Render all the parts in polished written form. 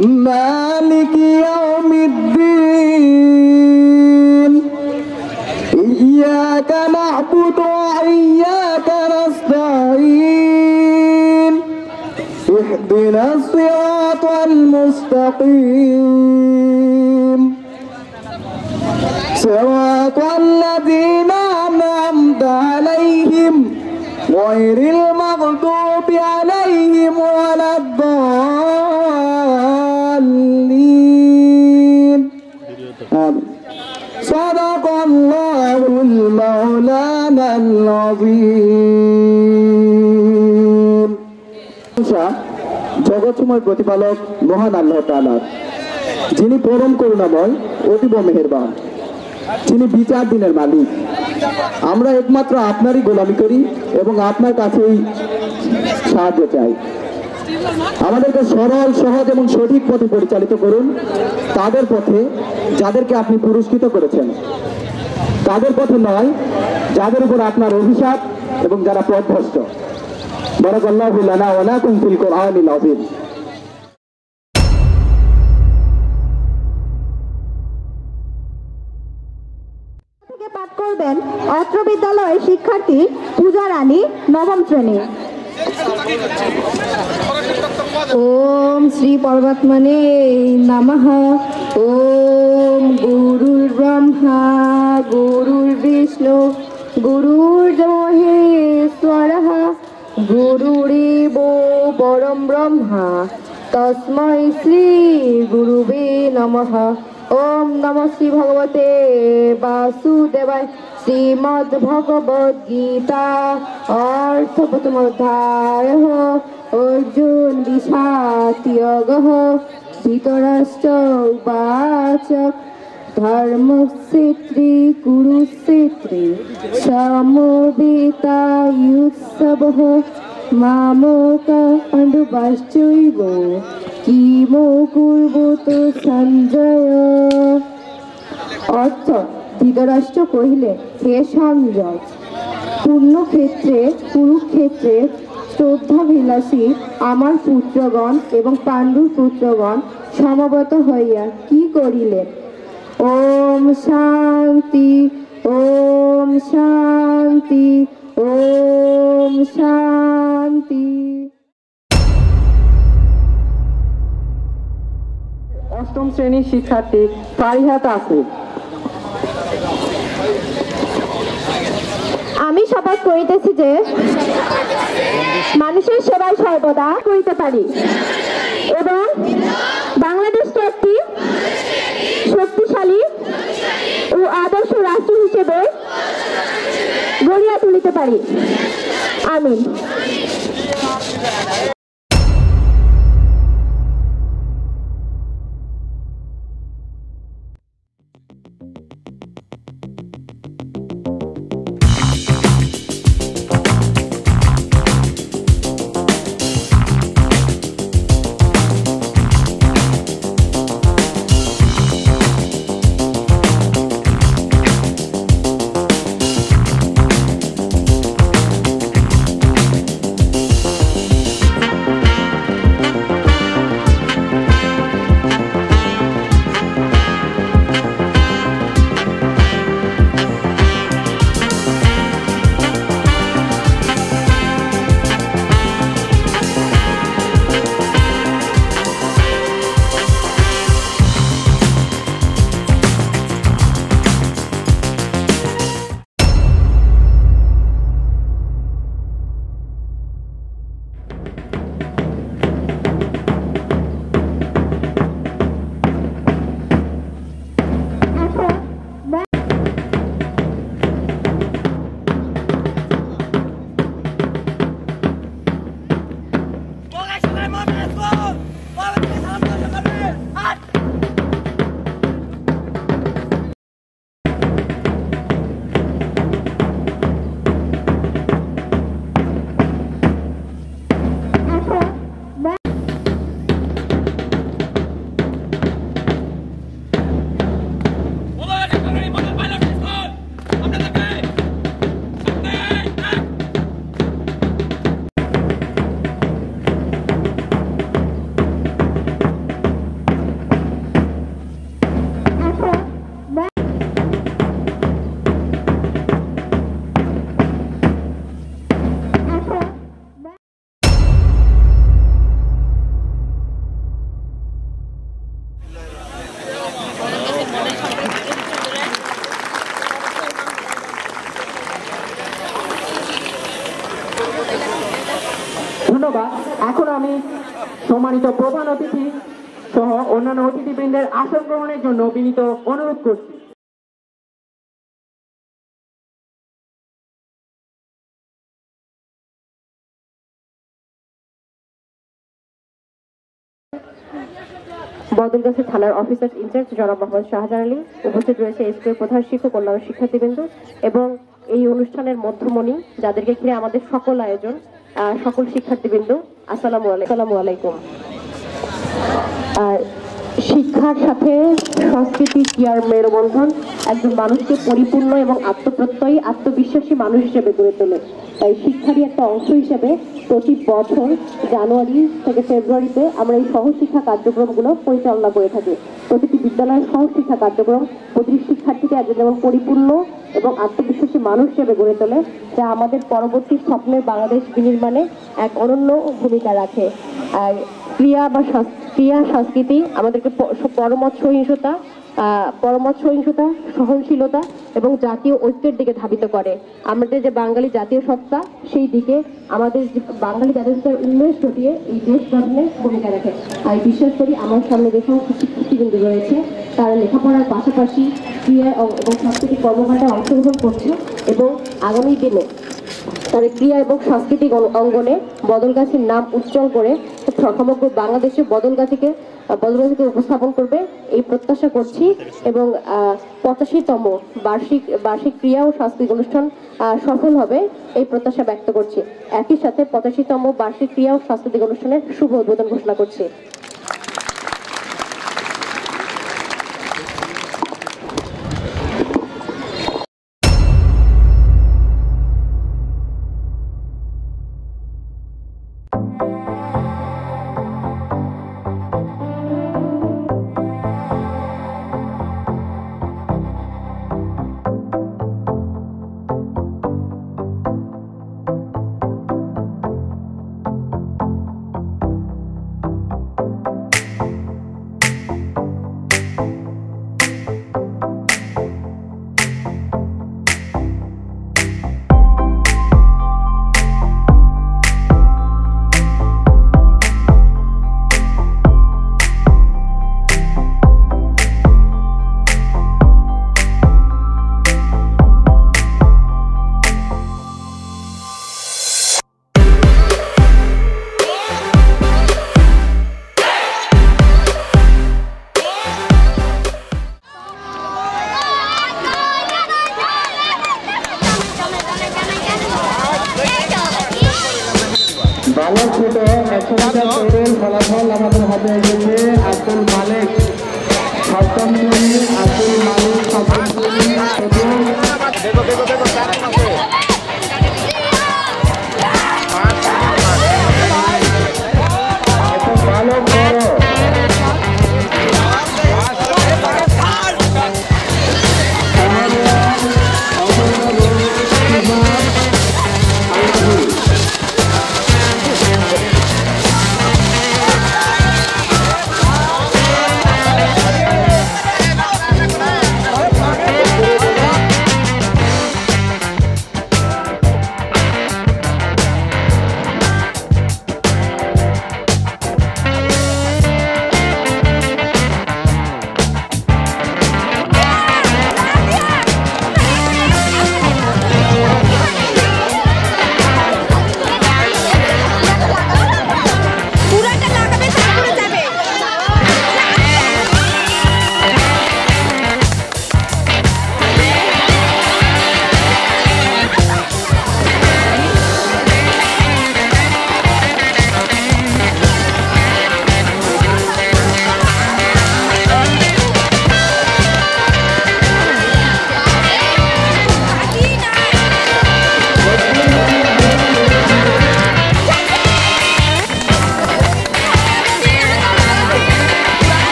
مالك يوم الدين إياك نعبد وإياك نستعين اهدنا الصراط المستقيم صراط الذين أنعمت عليهم غير المغضوب عليهم ولا الضالين آمين صدق الله المولانا العظيم জগৎসময় প্রতিপালক মহান আল্লাহ তাআলা যিনি পরম করুণাময় অতীব মেহেরবান যিনি বিচার দিনের মালিক আমরা একমাত্র আপনারই গোলামি করি এবং আপনার কাছেই সাহায্য চাই আমাদেরকে সরল সহজ এবং সঠিক পথে পরিচালিত করুন তাদের পথে যাদেরকে আপনি পুরস্কৃত করেছেন তাদের পথে নয় যাদের উপর আপনার অভিশাপ এবং যারা পথভ্রষ্ট বারাকাল্লাহু লানা ওয়া লাকুম ফিল কুরআনিল আযীম পাঠ করবেন অত্র বিদ্যালয়ের শিক্ষার্থী পূজা রানী নবম শ্রেণী। ওম শ্রী পরমাত্মনে নমঃ। ওম গুরুর ব্রহ্মা গুরুর বিষ্ণু গুরুর মহেশ্বরঃ গুরুরেব পরম ব্রহ্মা তস্मै শ্রী গুরুবে নমঃ। ওম নমঃ শ্রী ভগবতে বাসুদেবায়। শ্রীমদ্ ভগবদ গীতা অর্থ প্রথম অধ্যায় অর্জুন বিষাদয়োগঃ। ধৃতরাষ্ট্র উবাচ ধর্মক্ষেত্রে কুরুক্ষেত্রে সমবেতাयुत्सवः মামকা পাণ্ডবাশ্চৈব কিমো কুর্বত সঞ্জয়। অর্থ ধৃতরাষ্ট্র কহিলেন, হে সঞ্জয়, পুণ্যক্ষেত্রে কুরুক্ষেত্রে শ্রদ্ধাবিলাসী আমার পুত্রগণ এবং পাণ্ডুর পুত্রগণ সমবেত হইয়া কি করিলেন? ওম শান্তি ওম শান্তি ওম শান্তি। অষ্টম শ্রেণীর শিক্ষার্থী ফারিহা তাসরিফ। আমি শপথ করিতেছি যে মানুষের সেবায় সর্বদা করিতে পারি এবং বাংলাদেশকে একটি শক্তিশালী ও আদর্শ রাষ্ট্র হিসেবে গড়িয়া তুলিতে পারি। আমিন। সম্মানিত প্রধান অতিথি সহ অন্যান্য অতিথিবৃন্দের আসন গ্রহণের জন্য বিনীত অনুরোধ করছি। বদলগাছি থানার অফিসার ইনচার্জ জনাব মোহাম্মদ শাহজাহান আলী, উপস্থিত রয়েছে স্কুলের প্রধান শিক্ষক, অন্যান্য শিক্ষার্থীবৃন্দ এবং এই অনুষ্ঠানের মধ্যমণি যাদেরকে ঘিরে আমাদের সকল আয়োজন, সকল শিক্ষার্থীবৃন্দ, আসসালামু আলাইকুম। শিক্ষার সাথে সংস্কৃতি কি আর মেরুবন্ধন একজন মানুষকে পরিপূর্ণ এবং আত্মপ্রত্যয়ী আত্মবিশ্বাসী মানুষ হিসেবে গড়ে তোলে। তাই শিক্ষারই একটা অংশ হিসেবে প্রতি বছর জানুয়ারি থেকে ফেব্রুয়ারিতে আমরা এই সহশিক্ষা কার্যক্রমগুলো পরিচালনা করে থাকি। প্রতিটি বিদ্যালয়ের সহশিক্ষা কার্যক্রম প্রতিটি শিক্ষার্থীকে একজন যেমন পরিপূর্ণ এবং আত্মবিশ্বাসী মানুষ হিসেবে গড়ে তোলে, যা আমাদের পরবর্তী স্বপ্নের বাংলাদেশ বিনির্মাণে এক অনন্য ভূমিকা রাখে। আর ক্রিয়া সংস্কৃতি আমাদেরকে পরমত সহিংসতা, সহনশীলতা এবং জাতীয় ঐক্যের দিকে ধাবিত করে। আমাদের যে বাঙালি জাতীয় সত্তা, সেই দিকে আমাদের যে বাঙালি জাতীয় সত্তার উন্মেষ ঘটিয়ে এই দেশ গঠনে ভূমিকা রাখে। আমি বিশ্বাস করি আমার সামনে যে সমস্ত শিক্ষার্থীবৃন্দ রয়েছে তারা লেখাপড়ার পাশাপাশি ক্রিয়া এবং সাংস্কৃতিক কর্মকাণ্ডে অংশগ্রহণ করছে এবং আগামী দিনে তাদের ক্রিয়া এবং সাংস্কৃতিক অঙ্গনে বদলগাছির নাম উজ্জ্বল করে সমগ্র বাংলাদেশে বদলগাছিকে উপস্থাপন করবে এই প্রত্যাশা করছি এবং 85তম বার্ষিক ক্রিয়া ও সাংস্কৃতিক অনুষ্ঠান সফল হবে এই প্রত্যাশা ব্যক্ত করছি। একই সাথে 85তম বার্ষিক ক্রিয়া ও সাংস্কৃতিক অনুষ্ঠানের শুভ উদ্বোধন ঘোষণা করছি। বালক ছোট 100 মিটার দৌড়ের ফলাফল আমাদের হাতে এসেছে। আব্দুল মালিক সপ্তম শ্রেণী, আব্দুল মালিক সপ্তম শ্রেণী, বালক বড়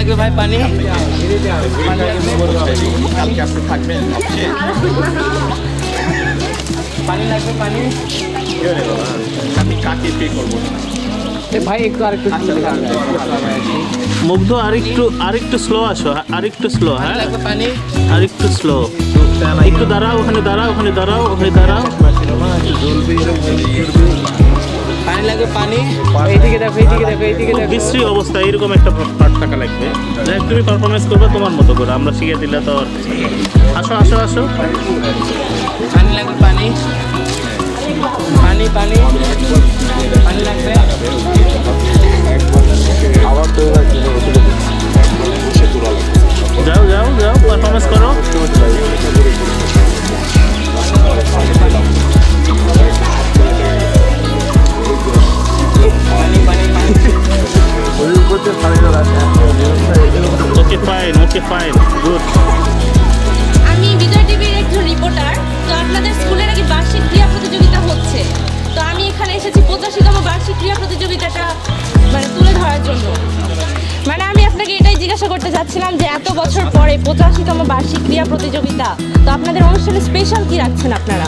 লাগবে ভাই পানি? কালকে আপনি থাকবেন পানি লাগবে পানি? আমি কাকে পে করবো ভাই একটু আরেকটু মুগ্ধ আরেকটু স্লো আসো, আরেকটু স্লো। হ্যাঁ লাগবে পানি? আরেকটু স্লো, একটু দাঁড়াও, ওখানে দাঁড়াও, ওখানে দাঁড়াও, ওখানে দাঁড়াও। পানি লাগবে পানি? এইদিকে দেখো, এইদিকে দেখো, এইদিকে দেখো। বিশ্রী অবস্থা, এরকম একটা পার্ট টাকা লাগবে। যাই তুমি পারফরমেন্স করবে তোমার মতো করে, আমরা শিখে দিলে তো। আসো আসো আসো। পানি লাগবে পানি? পানি পানি পানি লাগবে? যাও যাও যাও, পারফরমেন্স করো। Okay fine, okay fine, good. আমি বিজয় টিভির একজন রিপোর্টার। তো আপনাদের স্কুলে নাকি বার্ষিক ক্রীড়া প্রতিযোগিতা হচ্ছে, তো আমি এখানে এসেছি 85তম বার্ষিক ক্রীড়া প্রতিযোগিতাটা মানে তুলে ধরার জন্য। মানে আমি আপনাকে এটাই জিজ্ঞাসা করতে চাচ্ছিলাম যে এত বছর পরে 85তম বার্ষিক ক্রীড়া প্রতিযোগিতা, তো আপনাদের অনুষ্ঠানে স্পেশাল কি রাখছেন আপনারা?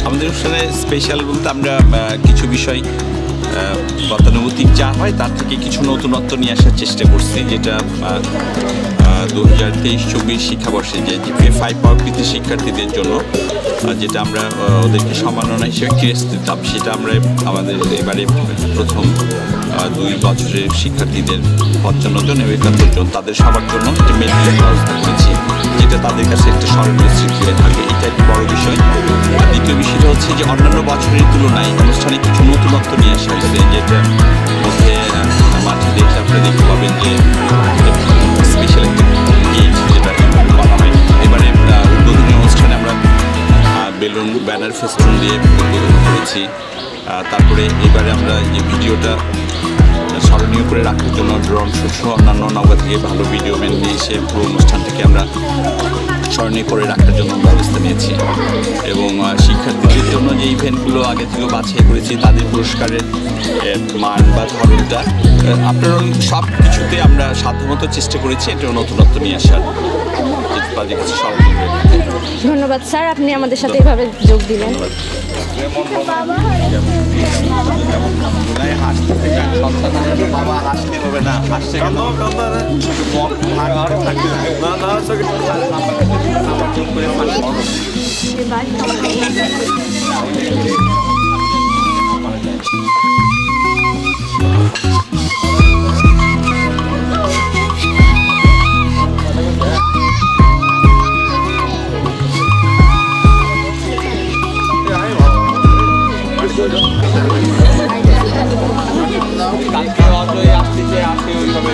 আমাদের অনুষ্ঠানে স্পেশাল বলতে আমরা কিছু বিষয় গতানুগতিক যা হয় তার থেকে কিছু নতুনত্ব নিয়ে আসার চেষ্টা করছি, যেটা 2023-24 শিক্ষাবর্ষে যে জিপিএ 5 পাওয়া কৃতি শিক্ষার্থীদের জন্য যেটা আমরা ওদেরকে সম্মাননা হিসেবে ক্রেস্ট দিতাম, সেটা আমরা আমাদের এবারে প্রথম 2 বছরের শিক্ষার্থীদের 55 জন এবং 71 জন তাদের সবার জন্য একটা মেডেলের ব্যবস্থা করেছি, যেটা তাদের কাছে একটা স্মরণীয় স্মৃতি হয়ে থাকবে। এটা একটা বড় বিষয়। আর দ্বিতীয় বিষয়টা হচ্ছে যে অন্যান্য বছরের তুলনায় অনুষ্ঠানে কিছু নতুনত্ব নিয়ে আসা হয়েছে, যেটা মধ্যে মাঠে দেখে আপনারা দেখতে পাবেন যে স্পেশাল একটা গেট যেটা করা হয়। এবারে উদ্বোধনী অনুষ্ঠানে আমরা বেলুন ব্যানার ফেস্টুন দিয়ে উদ্বোধন করেছি। তারপরে এবারে আমরা যে ভিডিওটা স্মরণীয় করে রাখার জন্য ড্রোন শুট সহ অন্যান্য নগর থেকে ভালো ভিডিও ম্যান নিয়ে এসে পুরো অনুষ্ঠানটাকে আমরা স্মরণীয় করে রাখার জন্য ব্যবস্থা নিয়েছি। এবং শিক্ষার্থীদের জন্য যে ইভেন্টগুলো আগে থেকে বাছাই করেছি তাদের পুরস্কারের মান বা ধরনটা আপনারা সব কিছুতে আমরা সাধ্যমতো চেষ্টা করেছি এটা নতুনত্ব নিয়ে আসার, তাদের কাছে স্মরণীয় হয়ে থাকে। ধন্যবাদ স্যার, আপনি আমাদের সাথে এভাবে যোগ দিলেন। বাবা হাসতে হবে না, হাসতে কালকে অজয় আসতে আসে ওইভাবে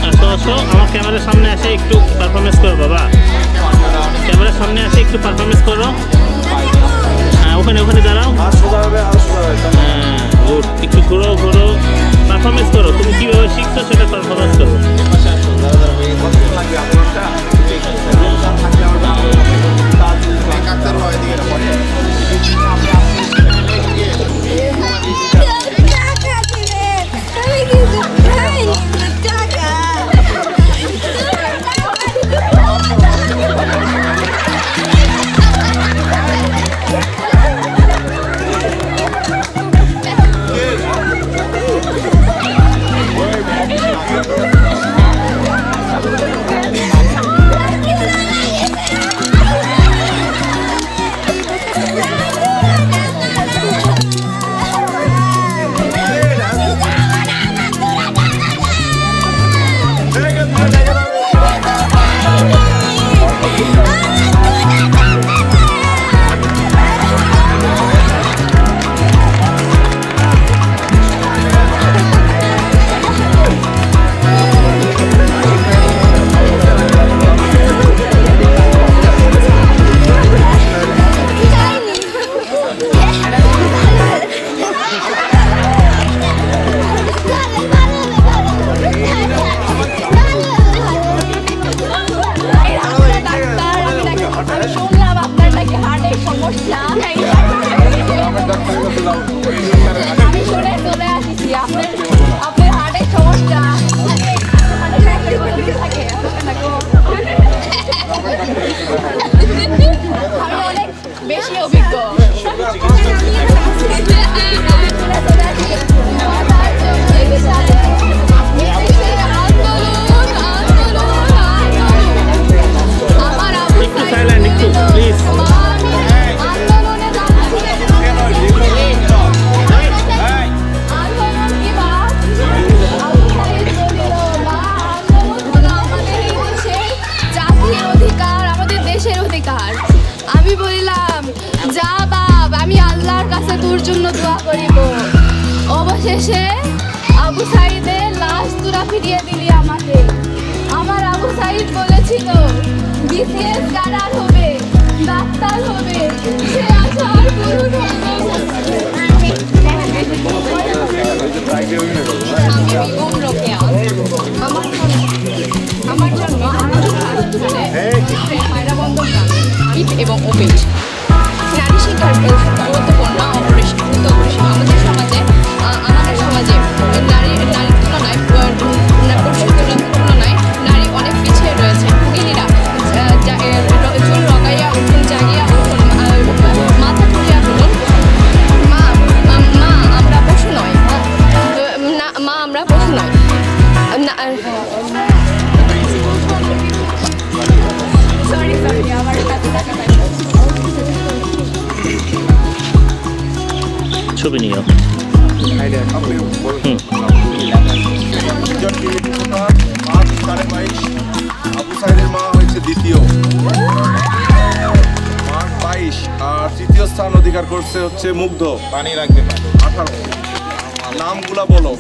আসো আসো, আমার ক্যামেরার সামনে এসে একটু পারফরমেন্স করো বাবা। ক্যামেরার সামনে এসে একটু পারফরমেন্স করো। হ্যাঁ ওখানে ওখানে দাঁড়াও। হ্যাঁ গুড, একটু ঘুরো ঘুরো, পারফরমেন্স করো। তুমি কীভাবে শিখছো সেটা পারফরমেন্স করো। টাকা আমি অনেক বেশি অভিজ্ঞ। একটু সাইলেন্ট একটু প্লিজ। আমি বললাম যা বাপ, আমি আল্লাহর কাছে তোর জন্য দোয়া করিব। অবশেষে আবু সাইদের লাশ তোরা ফিরিয়ে দিলি আমাকে। আমার আবু সাইদ বলেছিল বিসিএস ক্যাডার হবে, ডাক্তার হবে, সে আশা আর পূরণ হলো। আমি বেগম রোকেয়া। আমার জন্য পায়রাবন্দর গ্রামে পিঠ এবং ওপেট নারী শিক্ষার গুরুত্বপূর্ণ অপরিসীম। আমাদের সমাজে নারীর তুলনায় পুরুষের তুলনায় নারী অনেক পিছিয়ে রয়েছে। গৃহিণীরা চুল রগাইয়া উঠুন, জাগিয়া উঠুন, মাথা তুলিয়া তুলুন। মা আমরা পশু নয়, মা আমরা পশু নয়। ছবি নিও। আবু সাইদের মা হয়েছে দ্বিতীয়, মার্ক 22, আর তৃতীয় স্থান অধিকার করছে হচ্ছে মুগ্ধ। পানি লাগবে 18। নামগুলা বলো।